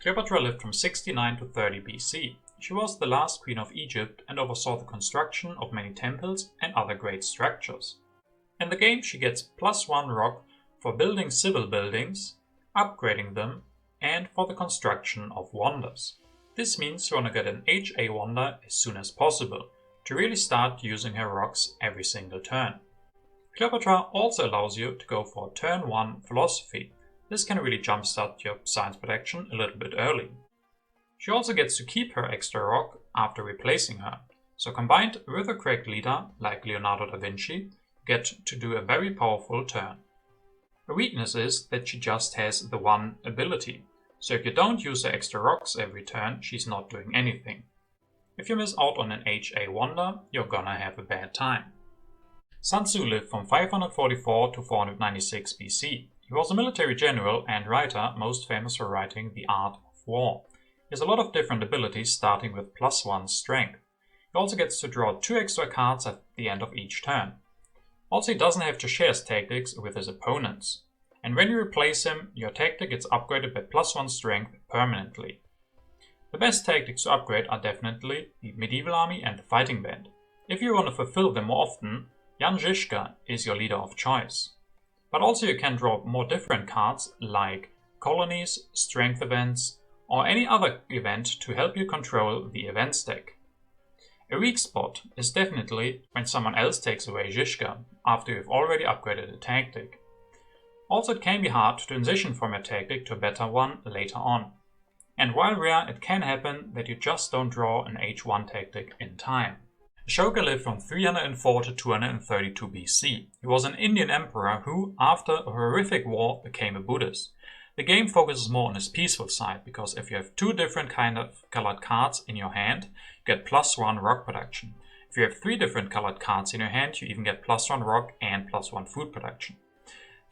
Cleopatra lived from 69 to 30 BC. She was the last queen of Egypt and oversaw the construction of many temples and other great structures. In the game she gets +1 rock for building civil buildings, upgrading them, and for the construction of wonders. This means you want to get an HA wonder as soon as possible, to really start using her rocks every single turn. Cleopatra also allows you to go for turn 1 philosophy. This can really jumpstart your science protection a little bit early. She also gets to keep her extra rock after replacing her, so combined with a correct leader like Leonardo da Vinci, you get to do a very powerful turn. Her weakness is that she just has the one ability, so if you don't use her extra rocks every turn, she's not doing anything. If you miss out on an HA wonder, you're gonna have a bad time. Sun Tzu lived from 544 to 496 BC. He was a military general and writer, most famous for writing The Art of War. He has a lot of different abilities, starting with +1 strength. He also gets to draw 2 extra cards at the end of each turn. Also, he doesn't have to share his tactics with his opponents. And when you replace him, your tactic gets upgraded by +1 strength permanently. The best tactics to upgrade are definitely the medieval army and the fighting band. If you want to fulfill them more often, Jan Žižka is your leader of choice. But also you can draw more different cards like colonies, strength events, or any other event to help you control the event stack. A weak spot is definitely when someone else takes away Žižka after you've already upgraded a tactic. Also, it can be hard to transition from a tactic to a better one later on. And while rare, it can happen that you just don't draw an H1 tactic in time. Ashoka lived from 304 to 232 BC. He was an Indian emperor who, after a horrific war, became a Buddhist. The game focuses more on his peaceful side, because if you have 2 different colored cards in your hand, you get +1 rock production. If you have 3 different colored cards in your hand, you even get +1 rock and +1 food production.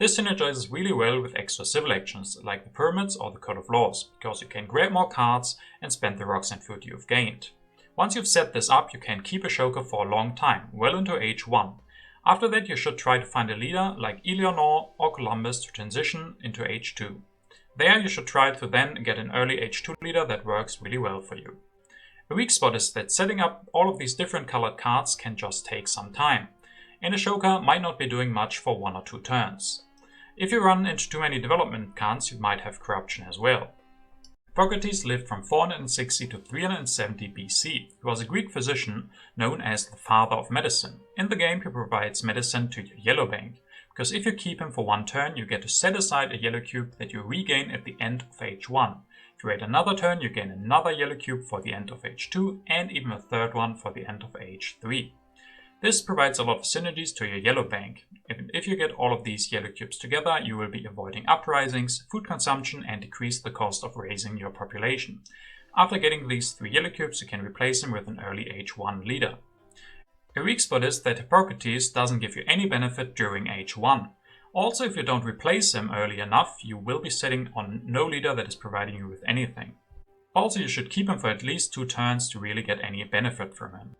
This synergizes really well with extra civil actions, like the pyramids or the code of laws, because you can grab more cards and spend the rocks and food you've gained. Once you've set this up, you can keep Ashoka for a long time, well into H1. After that, you should try to find a leader like Eleanor or Columbus to transition into H2. There, you should try to then get an early H2 leader that works really well for you. A weak spot is that setting up all of these different colored cards can just take some time, and Ashoka might not be doing much for 1 or 2 turns. If you run into too many development cards, you might have corruption as well. Hippocrates lived from 460 to 370 BC. He was a Greek physician known as the father of medicine. In the game, he provides medicine to your yellow bank, because if you keep him for 1 turn, you get to set aside a yellow cube that you regain at the end of H1. If you wait another turn, you gain another yellow cube for the end of H2 and even a 3rd one for the end of H3. This provides a lot of synergies to your yellow bank. If you get all of these yellow cubes together, you will be avoiding uprisings, food consumption, and decrease the cost of raising your population. After getting these 3 yellow cubes, you can replace them with an early H1 leader. A weak spot is that Hippocrates doesn't give you any benefit during H1. Also, if you don't replace him early enough, you will be sitting on no leader that is providing you with anything. Also, you should keep him for at least 2 turns to really get any benefit from him.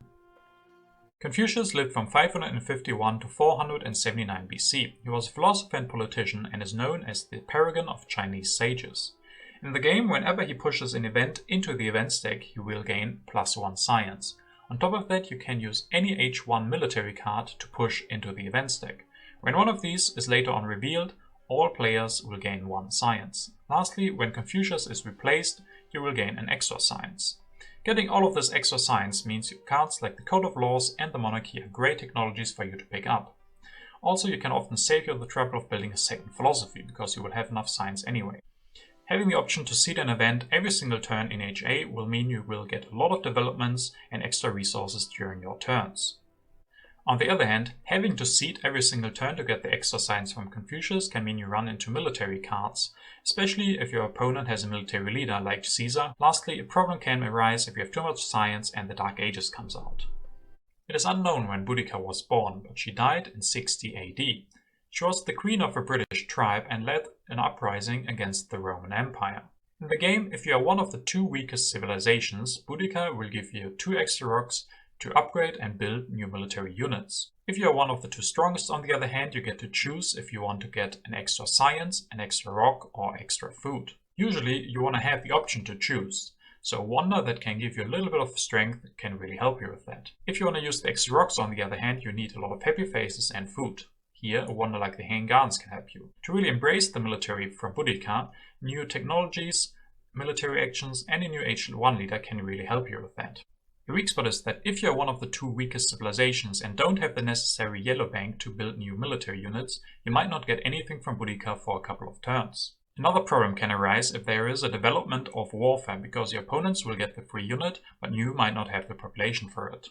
Confucius lived from 551 to 479 BC. He was a philosopher and politician and is known as the paragon of Chinese sages. In the game, whenever he pushes an event into the event stack, he will gain +1 science. On top of that, you can use any H1 military card to push into the event stack. When one of these is later on revealed, all players will gain 1 science. Lastly, when Confucius is replaced, you will gain an extra science. Getting all of this extra science means cards like the Code of Laws and the Monarchy are great technologies for you to pick up. Also, you can often save you the trouble of building a second philosophy, because you will have enough science anyway. Having the option to seed an event every single turn in HA will mean you will get a lot of developments and extra resources during your turns. On the other hand, having to seed every single turn to get the extra science from Confucius can mean you run into military cards, especially if your opponent has a military leader like Caesar. Lastly, a problem can arise if you have too much science and the Dark Ages comes out. It is unknown when Boudica was born, but she died in 60 AD. She was the queen of a British tribe and led an uprising against the Roman Empire. In the game, if you are one of the 2 weakest civilizations, Boudica will give you 2 extra rocks to upgrade and build new military units. If you are one of the 2 strongest, on the other hand, you get to choose if you want to get an extra science, an extra rock, or extra food. Usually you want to have the option to choose, so a wonder that can give you a little bit of strength can really help you with that. If you want to use the extra rocks, on the other hand, you need a lot of happy faces and food. Here, a wonder like the Hanging Gardens can help you. To really embrace the military from Boudica, new technologies, military actions, and a new Age 1 leader can really help you with that. The weak spot is that if you are one of the 2 weakest civilizations and don't have the necessary yellow bank to build new military units, you might not get anything from Boudica for a couple of turns. Another problem can arise if there is a development of warfare, because your opponents will get the free unit, but you might not have the population for it.